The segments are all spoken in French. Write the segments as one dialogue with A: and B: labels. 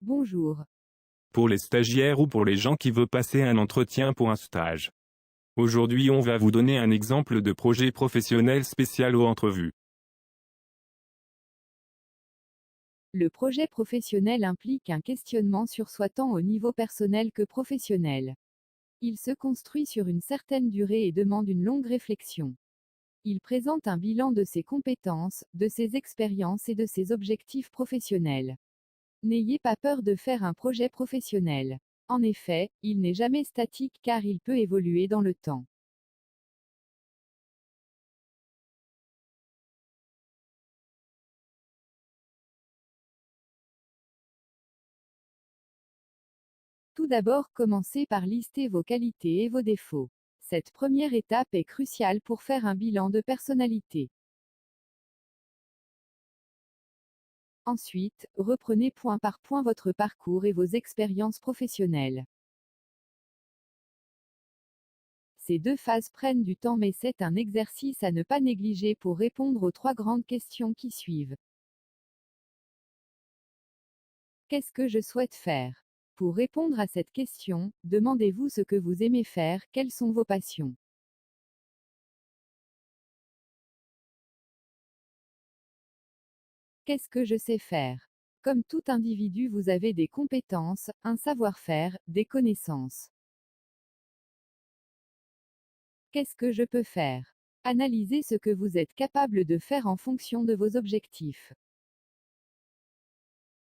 A: Bonjour.
B: Pour les stagiaires ou pour les gens qui veulent passer un entretien pour un stage. Aujourd'hui, on va vous donner un exemple de projet professionnel spécial aux entrevues.
A: Le projet professionnel implique un questionnement sur soi tant au niveau personnel que professionnel. Il se construit sur une certaine durée et demande une longue réflexion. Il présente un bilan de ses compétences, de ses expériences et de ses objectifs professionnels. N'ayez pas peur de faire un projet professionnel. En effet, il n'est jamais statique car il peut évoluer dans le temps. Tout d'abord, commencez par lister vos qualités et vos défauts. Cette première étape est cruciale pour faire un bilan de personnalité. Ensuite, reprenez point par point votre parcours et vos expériences professionnelles. Ces deux phases prennent du temps mais c'est un exercice à ne pas négliger pour répondre aux trois grandes questions qui suivent. Qu'est-ce que je souhaite faire? Pour répondre à cette question, demandez-vous ce que vous aimez faire, quelles sont vos passions. Qu'est-ce que je sais faire? Comme tout individu, vous avez des compétences, un savoir-faire, des connaissances. Qu'est-ce que je peux faire? Analysez ce que vous êtes capable de faire en fonction de vos objectifs.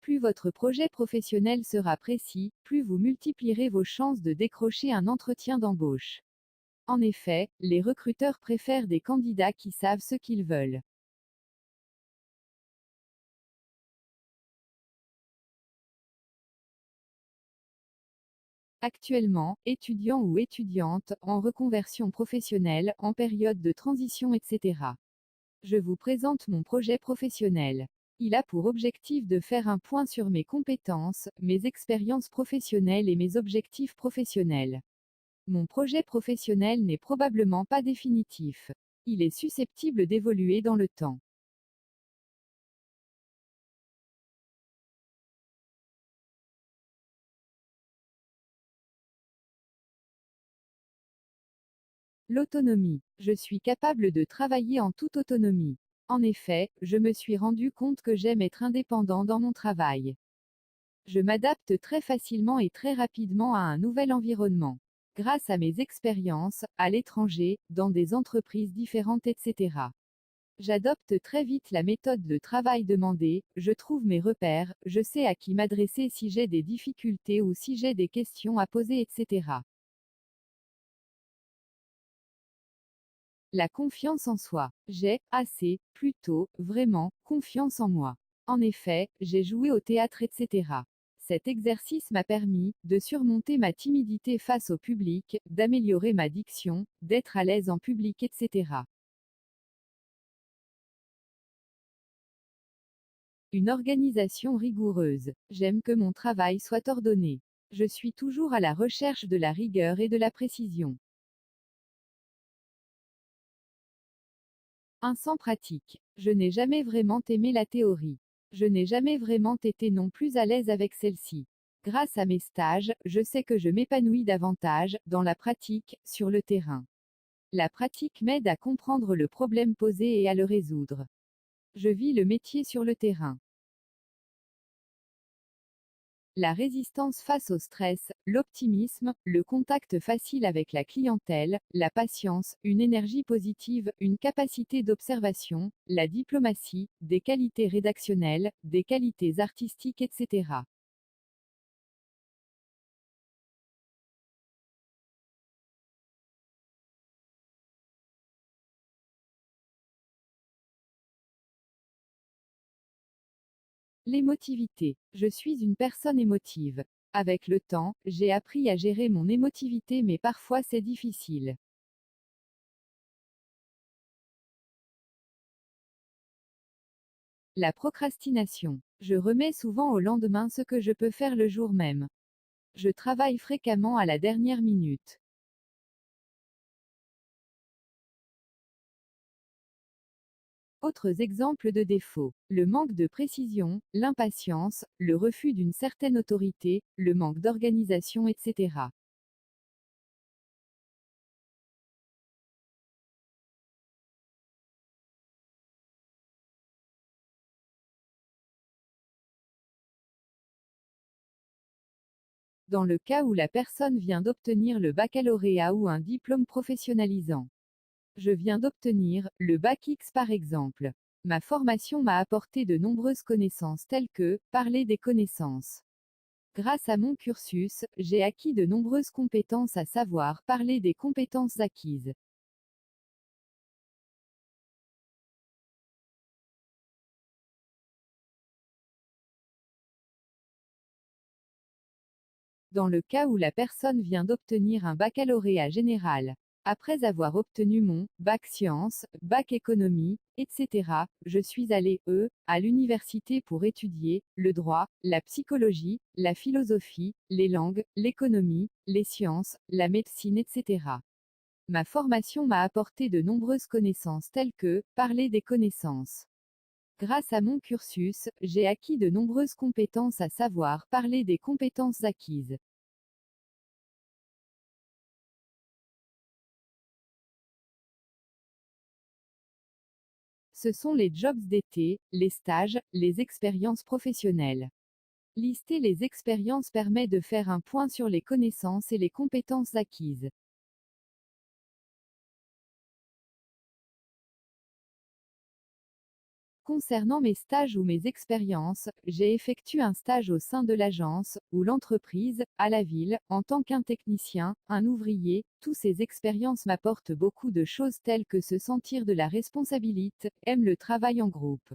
A: Plus votre projet professionnel sera précis, plus vous multiplierez vos chances de décrocher un entretien d'embauche. En effet, les recruteurs préfèrent des candidats qui savent ce qu'ils veulent. Actuellement, étudiant ou étudiante, en reconversion professionnelle, en période de transition, etc. Je vous présente mon projet professionnel. Il a pour objectif de faire un point sur mes compétences, mes expériences professionnelles et mes objectifs professionnels. Mon projet professionnel n'est probablement pas définitif. Il est susceptible d'évoluer dans le temps. L'autonomie. Je suis capable de travailler en toute autonomie. En effet, je me suis rendu compte que j'aime être indépendant dans mon travail. Je m'adapte très facilement et très rapidement à un nouvel environnement. Grâce à mes expériences, à l'étranger, dans des entreprises différentes, etc. J'adopte très vite la méthode de travail demandée, je trouve mes repères, je sais à qui m'adresser si j'ai des difficultés ou si j'ai des questions à poser, etc. La confiance en soi. J'ai, assez, plutôt, vraiment, confiance en moi. En effet, j'ai joué au théâtre, etc. Cet exercice m'a permis de surmonter ma timidité face au public, d'améliorer ma diction, d'être à l'aise en public, etc. Une organisation rigoureuse. J'aime que mon travail soit ordonné. Je suis toujours à la recherche de la rigueur et de la précision. Un sans pratique. Je n'ai jamais vraiment aimé la théorie. Je n'ai jamais vraiment été non plus à l'aise avec celle-ci. Grâce à mes stages, je sais que je m'épanouis davantage, dans la pratique, sur le terrain. La pratique m'aide à comprendre le problème posé et à le résoudre. Je vis le métier sur le terrain. La résistance face au stress, l'optimisme, le contact facile avec la clientèle, la patience, une énergie positive, une capacité d'observation, la diplomatie, des qualités rédactionnelles, des qualités artistiques, etc. L'émotivité. Je suis une personne émotive. Avec le temps, j'ai appris à gérer mon émotivité mais parfois c'est difficile. La procrastination. Je remets souvent au lendemain ce que je peux faire le jour même. Je travaille fréquemment à la dernière minute. Autres exemples de défauts. Le manque de précision, l'impatience, le refus d'une certaine autorité, le manque d'organisation, etc. Dans le cas où la personne vient d'obtenir le baccalauréat ou un diplôme professionnalisant. Je viens d'obtenir le bac X par exemple. Ma formation m'a apporté de nombreuses connaissances telles que parler des connaissances. Grâce à mon cursus, j'ai acquis de nombreuses compétences, à savoir parler des compétences acquises. Dans le cas où la personne vient d'obtenir un baccalauréat général. Après avoir obtenu mon bac sciences, bac économie, etc., je suis allé, à l'université pour étudier le droit, la psychologie, la philosophie, les langues, l'économie, les sciences, la médecine, etc. Ma formation m'a apporté de nombreuses connaissances telles que parler des connaissances. Grâce à mon cursus, j'ai acquis de nombreuses compétences, à savoir parler des compétences acquises. Ce sont les jobs d'été, les stages, les expériences professionnelles. Lister les expériences permet de faire un point sur les connaissances et les compétences acquises. Concernant mes stages ou mes expériences, j'ai effectué un stage au sein de l'agence, ou l'entreprise, à la ville, en tant qu'un technicien, un ouvrier. Toutes ces expériences m'apportent beaucoup de choses telles que se sentir de la responsabilité, aime le travail en groupe.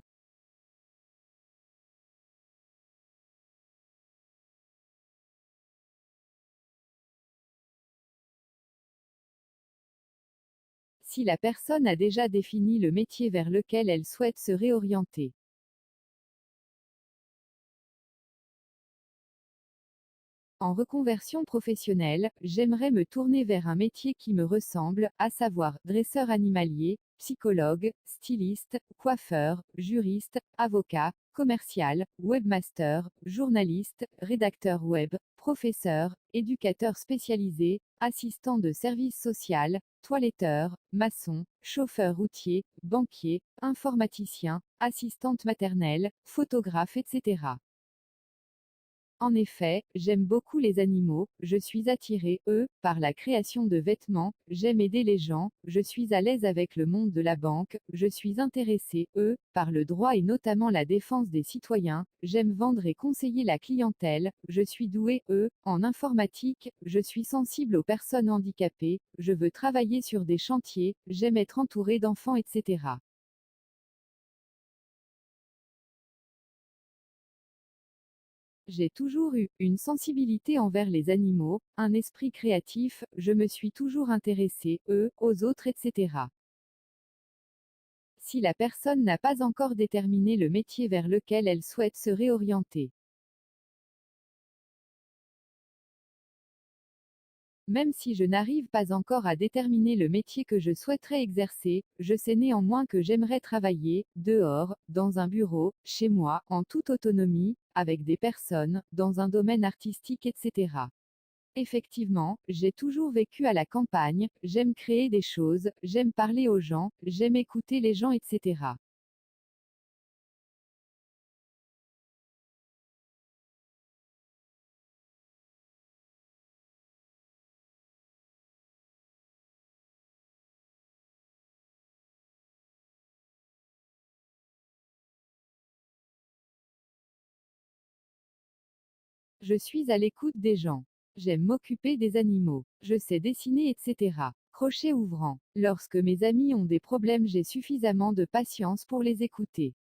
A: Si la personne a déjà défini le métier vers lequel elle souhaite se réorienter. En reconversion professionnelle, j'aimerais me tourner vers un métier qui me ressemble, à savoir dresseur animalier, psychologue, styliste, coiffeur, juriste, avocat, commercial, webmaster, journaliste, rédacteur web, professeur, éducateur spécialisé, assistant de service social, toiletteur, maçon, chauffeur routier, banquier, informaticien, assistante maternelle, photographe, etc. En effet, j'aime beaucoup les animaux, je suis attiré, par la création de vêtements, j'aime aider les gens, je suis à l'aise avec le monde de la banque, je suis intéressé, par le droit et notamment la défense des citoyens, j'aime vendre et conseiller la clientèle, je suis doué, en informatique, je suis sensible aux personnes handicapées, je veux travailler sur des chantiers, j'aime être entouré d'enfants, etc. J'ai toujours eu une sensibilité envers les animaux, un esprit créatif, je me suis toujours intéressé, aux autres, etc. Si la personne n'a pas encore déterminé le métier vers lequel elle souhaite se réorienter. Même si je n'arrive pas encore à déterminer le métier que je souhaiterais exercer, je sais néanmoins que j'aimerais travailler, dehors, dans un bureau, chez moi, en toute autonomie, avec des personnes, dans un domaine artistique, etc. Effectivement, j'ai toujours vécu à la campagne, j'aime créer des choses, j'aime parler aux gens, j'aime écouter les gens, etc. Je suis à l'écoute des gens. J'aime m'occuper des animaux. Je sais dessiner, etc. Crochet ouvrant. Lorsque mes amis ont des problèmes, j'ai suffisamment de patience pour les écouter.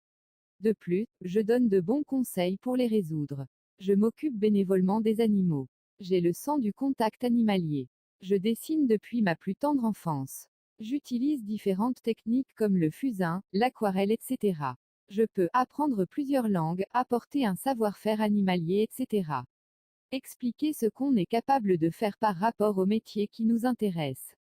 A: De plus, je donne de bons conseils pour les résoudre. Je m'occupe bénévolement des animaux. J'ai le sang du contact animalier. Je dessine depuis ma plus tendre enfance. J'utilise différentes techniques comme le fusain, l'aquarelle, etc. Je peux apprendre plusieurs langues, apporter un savoir-faire animalier, etc. Expliquer ce qu'on est capable de faire par rapport au métier qui nous intéresse.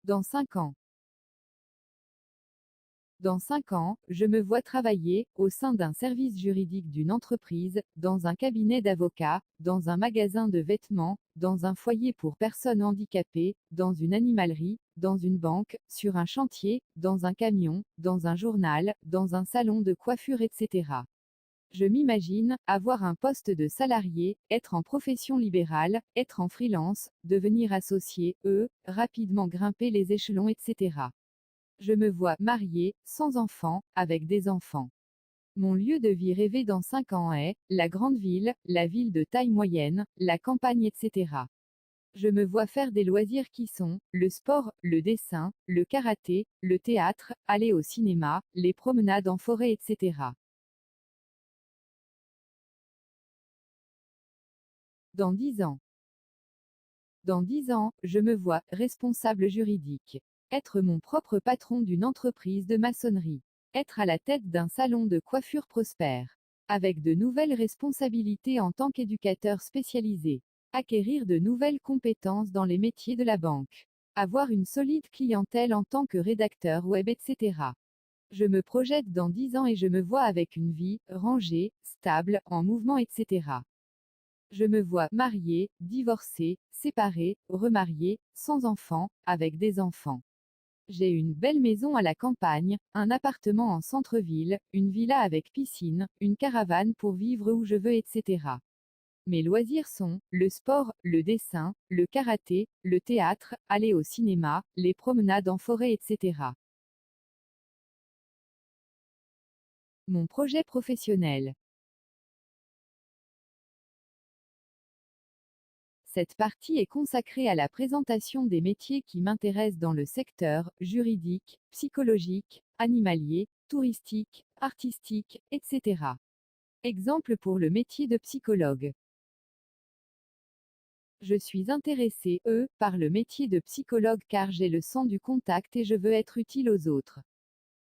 A: Dans 5 ans. Dans 5 ans, je me vois travailler, au sein d'un service juridique d'une entreprise, dans un cabinet d'avocats, dans un magasin de vêtements, dans un foyer pour personnes handicapées, dans une animalerie, dans une banque, sur un chantier, dans un camion, dans un journal, dans un salon de coiffure, etc. Je m'imagine avoir un poste de salarié, être en profession libérale, être en freelance, devenir associé, rapidement grimper les échelons, etc. Je me vois mariée, sans enfants, avec des enfants. Mon lieu de vie rêvé dans 5 ans est la grande ville, la ville de taille moyenne, la campagne, etc. Je me vois faire des loisirs qui sont le sport, le dessin, le karaté, le théâtre, aller au cinéma, les promenades en forêt, etc. Dans 10 ans. Dans 10 ans, je me vois responsable juridique. Être mon propre patron d'une entreprise de maçonnerie. Être à la tête d'un salon de coiffure prospère. Avec de nouvelles responsabilités en tant qu'éducateur spécialisé. Acquérir de nouvelles compétences dans les métiers de la banque. Avoir une solide clientèle en tant que rédacteur web, etc. Je me projette dans 10 ans et je me vois avec une vie rangée, stable, en mouvement, etc. Je me vois mariée, divorcée, séparée, remariée, sans enfants, avec des enfants. J'ai une belle maison à la campagne, un appartement en centre-ville, une villa avec piscine, une caravane pour vivre où je veux, etc. Mes loisirs sont le sport, le dessin, le karaté, le théâtre, aller au cinéma, les promenades en forêt, etc. Mon projet professionnel. Cette partie est consacrée à la présentation des métiers qui m'intéressent dans le secteur juridique, psychologique, animalier, touristique, artistique, etc. Exemple pour le métier de psychologue. Je suis intéressée, par le métier de psychologue car j'ai le sens du contact et je veux être utile aux autres.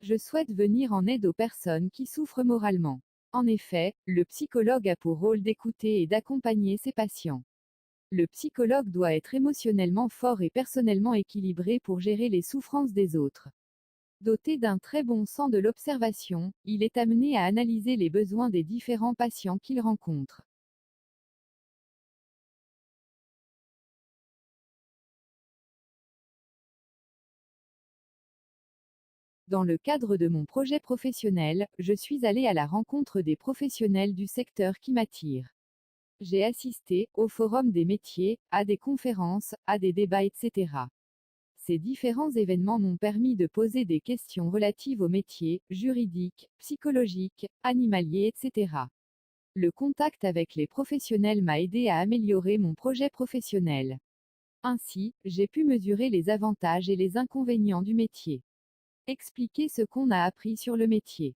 A: Je souhaite venir en aide aux personnes qui souffrent moralement. En effet, le psychologue a pour rôle d'écouter et d'accompagner ses patients. Le psychologue doit être émotionnellement fort et personnellement équilibré pour gérer les souffrances des autres. Doté d'un très bon sens de l'observation, il est amené à analyser les besoins des différents patients qu'il rencontre. Dans le cadre de mon projet professionnel, je suis allée à la rencontre des professionnels du secteur qui m'attirent. J'ai assisté au forum des métiers, à des conférences, à des débats, etc. Ces différents événements m'ont permis de poser des questions relatives aux métiers, juridiques, psychologiques, animaliers, etc. Le contact avec les professionnels m'a aidé à améliorer mon projet professionnel. Ainsi, j'ai pu mesurer les avantages et les inconvénients du métier. Expliquer ce qu'on a appris sur le métier.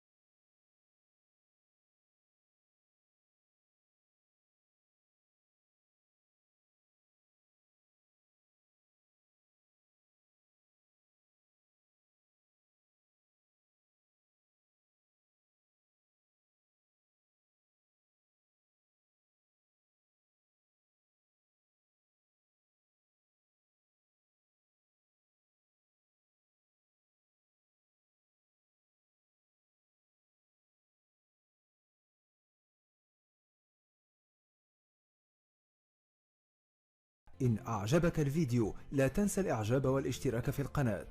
C: إن أعجبك الفيديو لا تنسى الإعجاب والاشتراك في القناة.